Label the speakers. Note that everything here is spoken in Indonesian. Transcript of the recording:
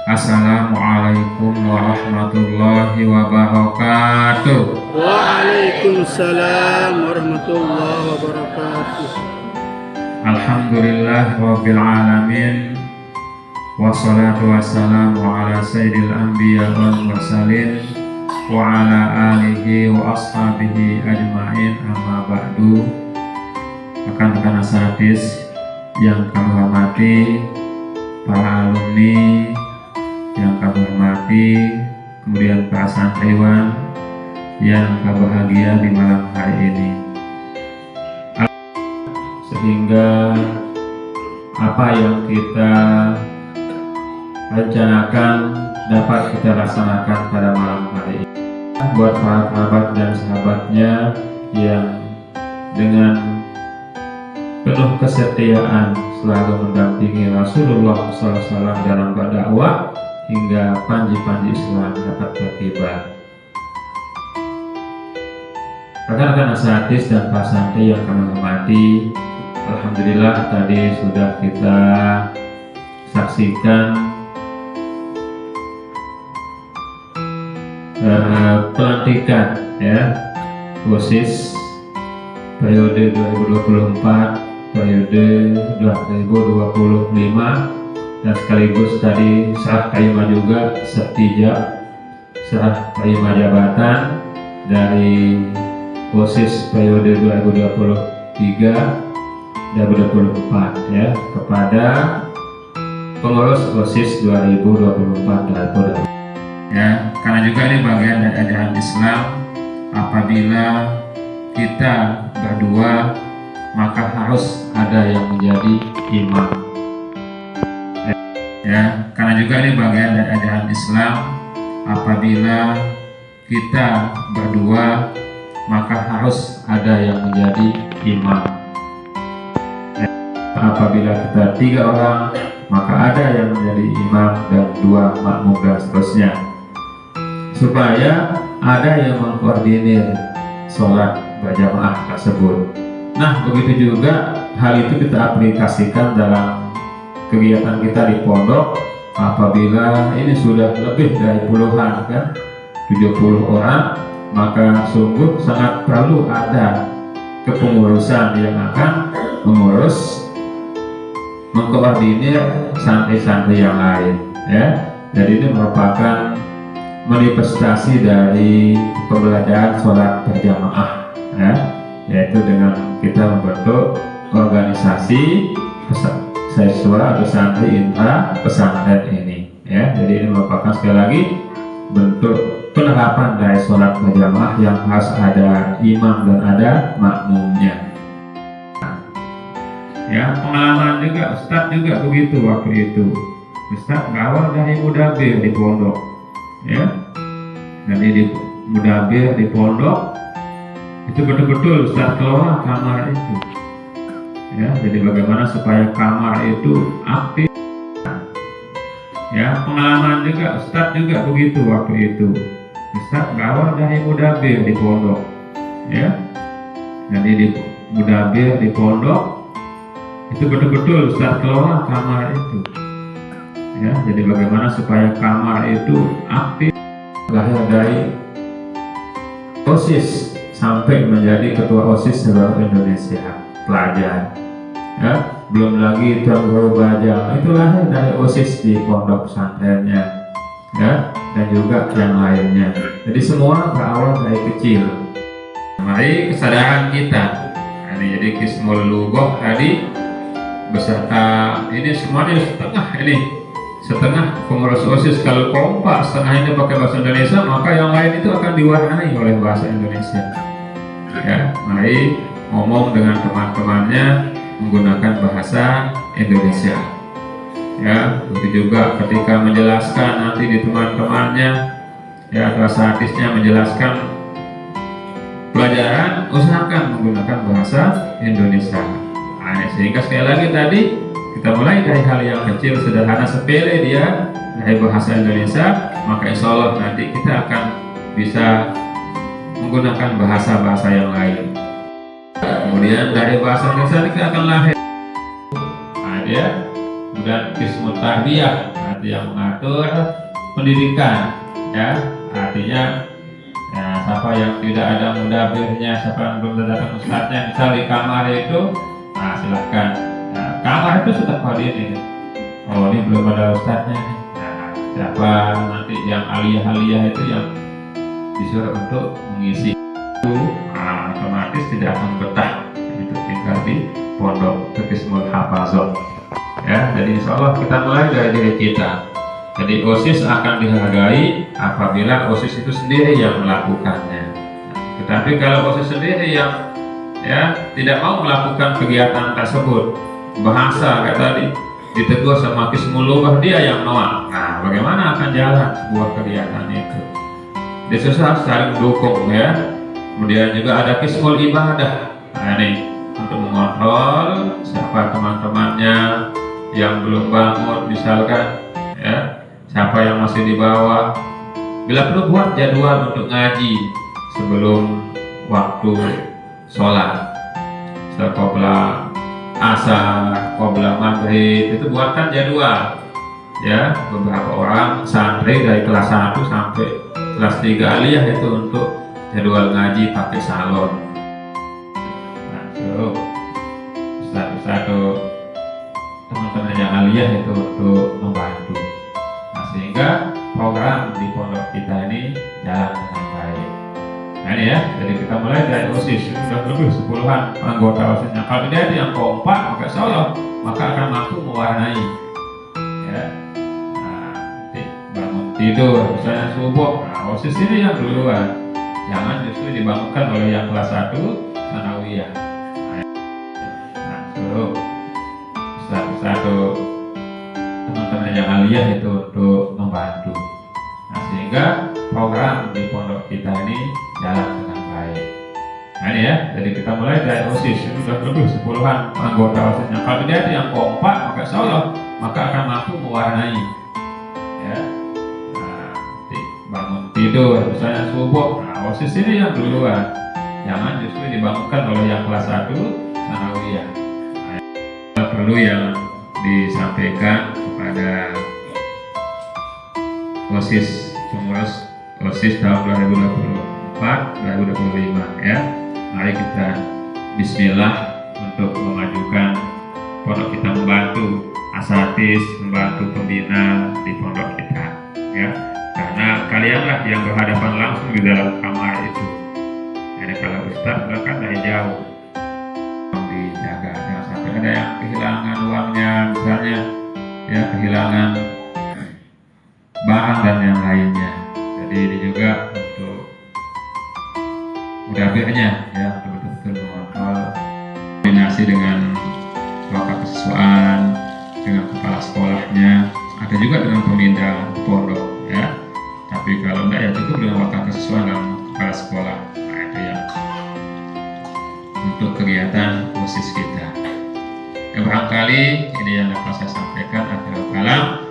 Speaker 1: Assalamualaikum warahmatullahi wabarakatuh.
Speaker 2: Waalaikumsalam warahmatullahi wabarakatuh.
Speaker 1: Alhamdulillah rabbil alamin. Wassalatu wassalamu ala sayyidil anbiya wal mursalin wa ala alihi wa ashabihi ajma'in, amma ba'du. Rekan-rekan asatidz yang kami hormati, para alumni yang kami hormati, kemudian para santriwan yang berbahagia di malam hari ini, sehingga apa yang kita rencanakan dapat kita laksanakan pada malam hari ini. Buat para kerabat dan sahabatnya yang dengan penuh kesetiaan selalu mendampingi Rasulullah SAW dalam berdakwah hingga panji-panji Islam dapat berkibar. Rekan-rekan asatidz dan para santri yang kami hormati, alhamdulillah tadi sudah kita saksikan pelantikan OSIS periode 2024 periode 2025, dan sekaligus tadi serah terima juga serah terima jabatan dari OSIS periode 2023-2024 kepada pengurus OSIS 2024 karena juga ini bagian dari ajaran Islam. Apabila kita berdua, maka harus ada yang menjadi imam. Karena juga ini bagian dari ajaran Islam. Apabila kita berdua, maka harus ada yang menjadi imam. Apabila kita 3 orang, maka ada yang menjadi imam dan 2 makmum dan seterusnya, supaya ada yang mengkoordinir sholat berjamaah tersebut. Nah, begitu juga hal itu kita aplikasikan dalam kegiatan kita di pondok. Apabila ini sudah lebih dari puluhan 70 orang, maka sungguh sangat perlu ada kepengurusan yang akan mengkoordinir santri-santri yang lain Jadi ini merupakan manifestasi dari pembelajaran sholat berjamaah yaitu dengan kita membentuk organisasi siswa atau santri intra pesantren ini Jadi ini merupakan sekali lagi bentuk penerapan dari sholat berjamaah yang harus ada imam dan ada makmumnya. Pengalaman juga Ustadz juga begitu waktu itu. Ustadz berawal dari mudabir di pondok Jadi di mudabir di pondok itu betul-betul Ustadz kelola kamar itu jadi bagaimana supaya kamar itu aktif. Pengalaman juga Ustadz juga begitu waktu itu. Ustadz berawal dari mudabir di pondok Jadi di mudabir di pondok itu betul-betul Ustadz kelola kamar itu jadi bagaimana supaya kamar itu aktif. Lahir dari OSIS sampai menjadi ketua OSIS seluruh Indonesia pelajar belum lagi Tuan Guru Bajang itu lahir dari OSIS di pondok pesantrennya dan juga yang lainnya. Jadi semua berawal dari kecil. Mari kesadaran kita jadi Kismul Lugoh tadi beserta ini semuanya setengah pengurus OSIS. Kalau kompak setengah ini pakai bahasa Indonesia, maka yang lain itu akan diwarnai oleh bahasa Indonesia. Mari ngomong dengan teman-temannya menggunakan bahasa Indonesia. Begitu juga ketika menjelaskan nanti di teman-temannya atau asatidz-nya menjelaskan pelajaran, usahakan menggunakan bahasa Indonesia. Sehingga sekali lagi tadi kita mulai dari hal yang kecil, sederhana, sepele dia dari bahasa Indonesia, maka insya Allah nanti kita akan bisa menggunakan bahasa-bahasa yang lain. Kemudian dari bahasa Indonesia kita akan lahir kemudian Kismut Tarbiyah, nanti yang mengatur pendidikan, ya. Artinya ya, siapa yang tidak ada mudabirnya, siapa yang belum datang ustadznya, misal di kamar itu, nah silahkan. Nah, kamar itu sudah koordinir. Oh, ini belum ada ustadznya nih. Nah, siapa nanti yang aliyah-aliyah itu yang disuruh untuk mengisi itu, nah, otomatis tidak akan betah untuk tinggal di pondok Qismul Hafazah. Ya, jadi insya Allah kita mulai dari diri kita. Jadi OSIS akan dihargai apabila OSIS itu sendiri yang melakukannya. Tetapi kalau OSIS sendiri yang ya tidak mau melakukan kegiatan tersebut, bahasa kayak tadi ditegur sama Qismul Lughah, dia yang nolak. Nah, bagaimana akan jalan sebuah kegiatan itu? Dia susah saling mendukung, ya. Kemudian juga ada Qismul Ibadah. Nah, ini untuk mengontrol siapa teman-temannya yang belum bangun, misalkan, ya, siapa yang masih di bawah. Bila perlu buat jadwal untuk ngaji sebelum waktu sholat, setelah asar, qabla maghrib, itu buatkan jadwal, ya. Beberapa orang santri dari kelas 1 sampai kelas 3 aliyah itu untuk jadwal ngaji pakai salon. Masuk satu teman-teman yang aliyah itu untuk membantu. Nah, sehingga program di pondok kita ini jalan dengan baik. Nah, ini ya, jadi kita mulai dari OSIS, sudah lebih 10-an anggota OSISnya. Kalau dia yang kompak, maka insya Allah maka akan mampu mewarnai, ya. Nah, nanti bangun tidur, misalnya subuh, nah, OSIS ini yang duluan, jangan justru dibangunkan oleh yang kelas 1 sanawiyah. Nah, suruh satu teman-teman yang aliyah itu untuk membantu. Nah, sehingga program di pondok kita ini jalan dengan baik. Nah, ini ya, jadi kita mulai dari OSIS, sudah lebih 10-an anggota OSISnya. Kalau dia yang kompak, maka insya Allah maka akan mampu mewarnai, ya. Nah, nanti bangun tidur, misalnya subuh, nah, OSIS ini yang duluan, jangan justru dibangunkan oleh yang kelas 1 sanawiyah. Nah, perlu yang disampaikan kepada OSIS pengurus OSIS tahun 2024-2025, ya. Mari kita bismillah untuk memajukan pondok kita, membantu asatidz, membantu pembina di pondok kita, ya. Karena kalianlah yang berhadapan langsung di dalam kamar itu. Jadi kalau ustaz kan dari jauh, dijaga jangan sampai ada yang kehilangan uangnya, misalnya, ya, kehilangan barang dan yang lainnya. Jadi ini juga untuk mudabirnya, ya, untuk betul-betul mengontrol, koordinasi dengan wakil kesiswaan, dengan kepala sekolahnya, ada juga dengan pemindah pondok, ya. Tapi kalau enggak, ya cukup dengan wakil kesiswaan dan kepala sekolah. Nah, itu yang untuk kegiatan OSIS kita. Ya, barangkali ini yang dapat saya sampaikan. Akhirul kalam.